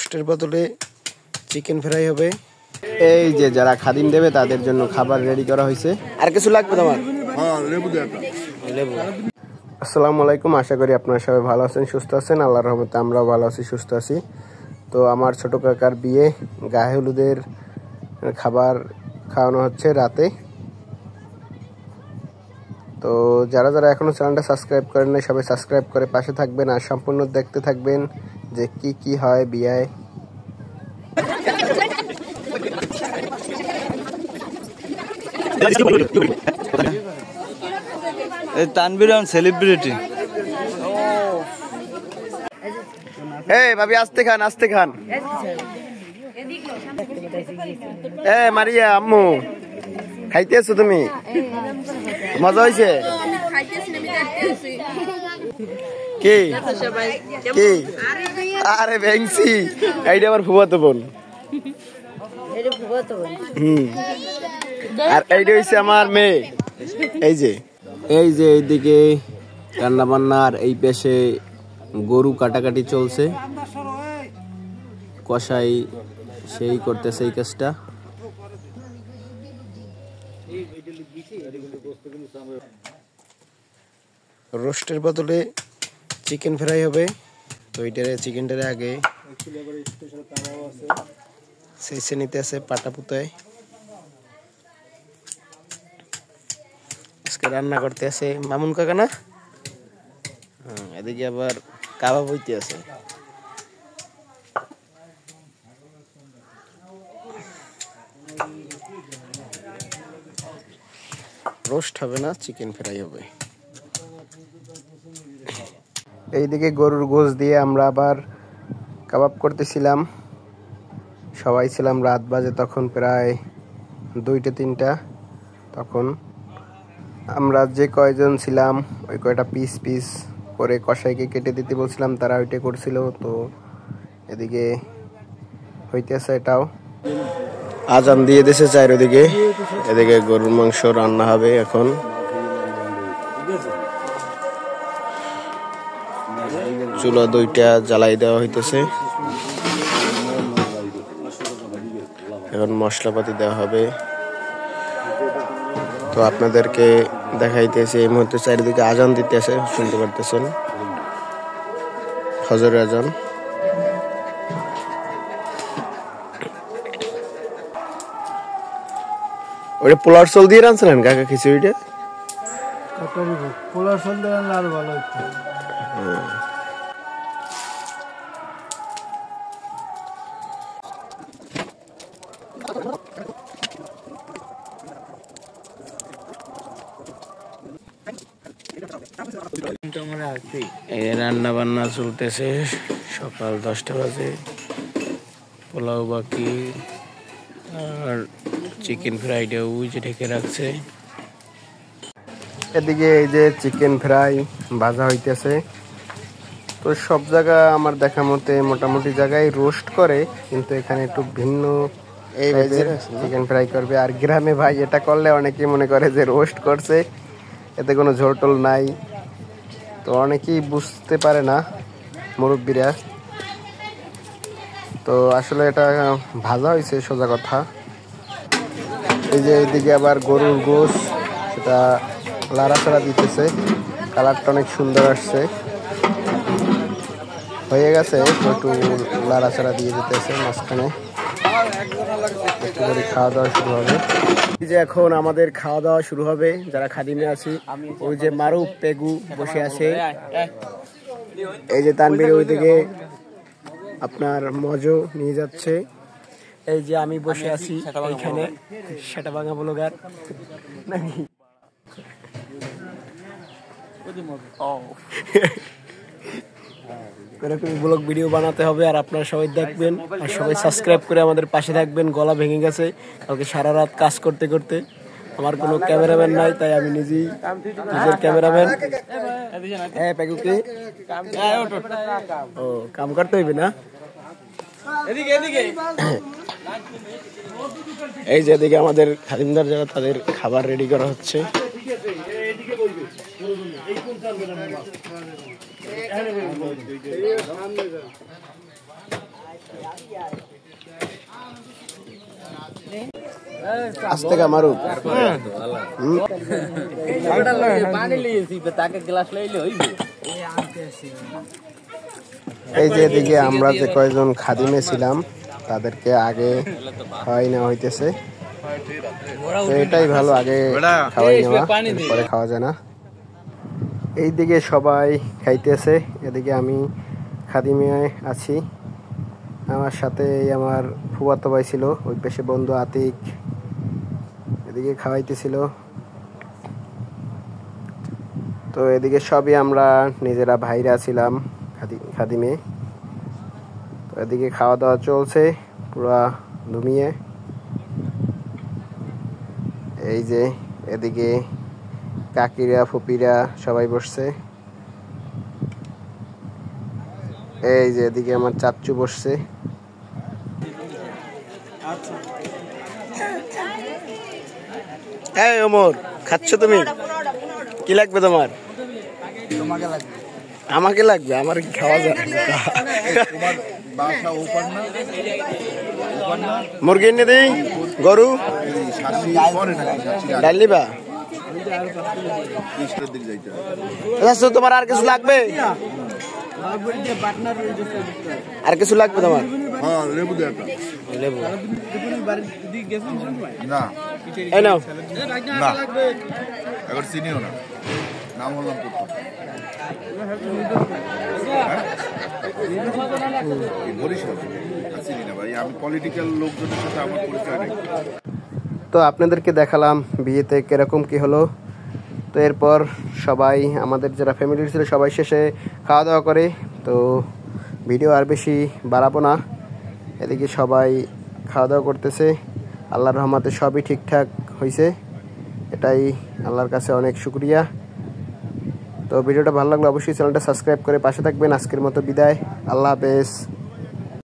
রোস্টের বদলে chicken fry হবে। এই যে যারা খাদিম দেবে তাদের জন্য খাবার রেডি করা হয়েছে। আর কিছু লাগবে তোমার? লেবু। আসসালামু আলাইকুম, আশা করি আপনারা সবাই ভালো আছেন, সুস্থ আছেন। আল্লাহর রহমতে আমরাও ভালো আছি, সুস্থ আছি। তো আমার ছোট কাকার বিয়ে, গায়ে হলুদের খাবার খাওয়ানো হচ্ছে রাতে। তো যারা যারা এখনো চ্যানেলটা সাবস্ক্রাইব করেন না, সবাই সাবস্ক্রাইব করে পাশে থাকবেন আর সম্পূর্ণ দেখতে থাকবেন যে কি কি হয় বিয়ায়। তানভীর সেলিব্রিটি। এই ভাবি আস্তে খান, আস্তে খান। মারিয়া আম্মু খাইতেছো তুমি? মজা হয়েছে? কি কি? আরে ভেংসি, এইটা আমার ফুফাতো বোন। আর এইটা হচ্ছে আমার মেয়ে। এই যে এইদিকে রান্না বান্নার এই পেশে গরু কাটাকাটি চলছে, কষাই সেই করতেছে এই কাজটা। রোস্টের বদলে চিকেন ফ্রাই হবে। তো এইটারে চিকেনটারে আগে সেসে নিতে আছে পাটা পুতায়। আজকে রান্না করতে আছে মামুন কাকা না? এদিকে আবার কাবাব হইতে আছে। রোস্ট হবে না, চিকেন ফ্রাই হবে। এইদিকে গরুর গোশ দিয়ে আমরা আবার কাবাব করতেছিলাম। সবাই ছিলাম, রাত বাজে তখন প্রায় 2টা-3টা। তখন আমরা যে কয়জন ছিলাম ওই কয়টা পিস পিস করে কষাইকে কেটে দিতে বলছিলাম, তারা ওইটা করছিল। তো এদিকে হইতেছে এটাও। আজান দিয়ে দিয়েছে চারিদিকে। এদিকে গরুর মাংস রান্না হবে এখন। চুলা 2টা জ্বালাই দেওয়া হইতেছে। এখন মশলাপাতি দেওয়া হবে। তো আপনাদেরকে দেখাইতেছে এই মুহূর্তে চারিদিকে আজান দিতেছে, শুনতে পারতেছেন ফজরের আজান। ওটা পোলার চল দিয়ে রাঁধছিলেন কাকা খিচুড়িটা? পোলার চল দিয়ে রান্না আরো ভালো হতো। রান্না বান্না চলতেছে, সকাল 10টা বাজে। পোলাও বাকি আর চিকেন ফ্রাইটা ওই যে ঢেকে রাখছে। এদিকে এই যে চিকেন ফ্রাই ভাজা হইতেছে। তো সব জায়গা আমার দেখা মতে মোটামুটি জায়গায় রোস্ট করে, কিন্তু এখানে একটু ভিন্ন চিকেন ফ্রাই করবে। আর গ্রামে ভাই এটা করলে অনেকে মনে করে যে রোস্ট করছে, এতে কোনো ঝোল টোল নাই। তো অনেকেই বুঝতে পারে না মুরব্বীরা। তো আসলে এটা ভাজা হয়েছে সোজা কথা। এই যে এইদিকে আবার গরুর গোশ, সেটা লাড়াচাড়া দিতেছে। কালারটা অনেক সুন্দর আসছে, হয়ে গেছে। একটু লাড়াচাড়া দিয়ে দিতেছে মাঝখানে। খাওয়া দাওয়া শুরু হবে। এই যে এখন আমাদের খাওয়া দাওয়া শুরু হবে। যারা খাদিমে আছি, ওই যে মারুফ পেগু বসে আছে, এই যে তানভীর ওইদিকে আপনার মজো নিয়ে যাচ্ছে। এই যে আমি বসে আছি এইখানে, সেটা ভাঙা ব্লগার নাকি? এরকম ব্লগ ভিডিও বানাতে হবে আর আপনারা সবাই দেখবেন আর সবাই সাবস্ক্রাইব করে আমাদের পাশে থাকবেন। গলা ভেঙে গেছে কালকে সারা রাত কাজ করতে করতে। আমার কোনো ক্যামেরাম্যান নাই, তাই আমি নিজের ক্যামেরাম্যান। হ্যাঁ পেগুকে ও কাম করতে হইবে না। এই যে এদিকে আমাদের খাদিমদার যারা, তাদের খাবার রেডি করা হচ্ছে। আস্তে কা মারু এই যে এদিকে আমরা যে কয়জন খাদিমে ছিলাম তাদেরকে আগে খাওয়াই নেওয়া হইতেছে। তো এটাই ভালো, আগে খাওয়াই নেওয়া, পরে খাওয়া যায় না। এইদিকে সবাই খাইতেছে, এদিকে আমি খাদিমে আছি, আমার সাথে আমার ফুফাতো ভাই ছিল, ওই পাশে বন্ধু আতিক এদিকে খাওয়াইতেছিল। তো এদিকে সবই আমরা নিজেরা ভাইরা ছিলাম খাদিমে। তো এদিকে খাওয়া দাওয়া চলছে পুরা ধুমিয়ে। এই যে এদিকে কাকিরা ফুপিরা সবাই বসছে। এই যে এদিকে আমার চাচ্চু বসছে। এই ওমর, খাচ্ছ তুমি? কি লাগবে তোমার? আমাকে লাগবে? আমার কি খাওয়া যায়? মুরগি এনে দিই, গরু ডাল নিবা? তোমার আর কিছু লাগবে? আর কিছু লাগবে তোমার? লেবু লেবু না, এই নাও। না এখন চিনিও না, নাম বললাম তো আপনাদেরকে দেখালাম বিয়েতে কিরকম কি হলো। তো এরপর সবাই আমাদের যারা ফ্যামিলি ছিল সবাই শেষে খাওয়া দাওয়া করে। তো ভিডিও আর বেশি বাড়াবো না, এদিকে সবাই খাওয়া দাওয়া করতেছে। আল্লাহর রহমতে সবই ঠিকঠাক হয়েছে, এটাই আল্লাহর কাছে অনেক শুকরিয়া। তো ভিডিওটা ভালো লাগলে অবশ্যই চ্যানেলটা সাবস্ক্রাইব করে পাশে থাকবেন। আজকের মতো বিদায়, আল্লাহ হাফেজ।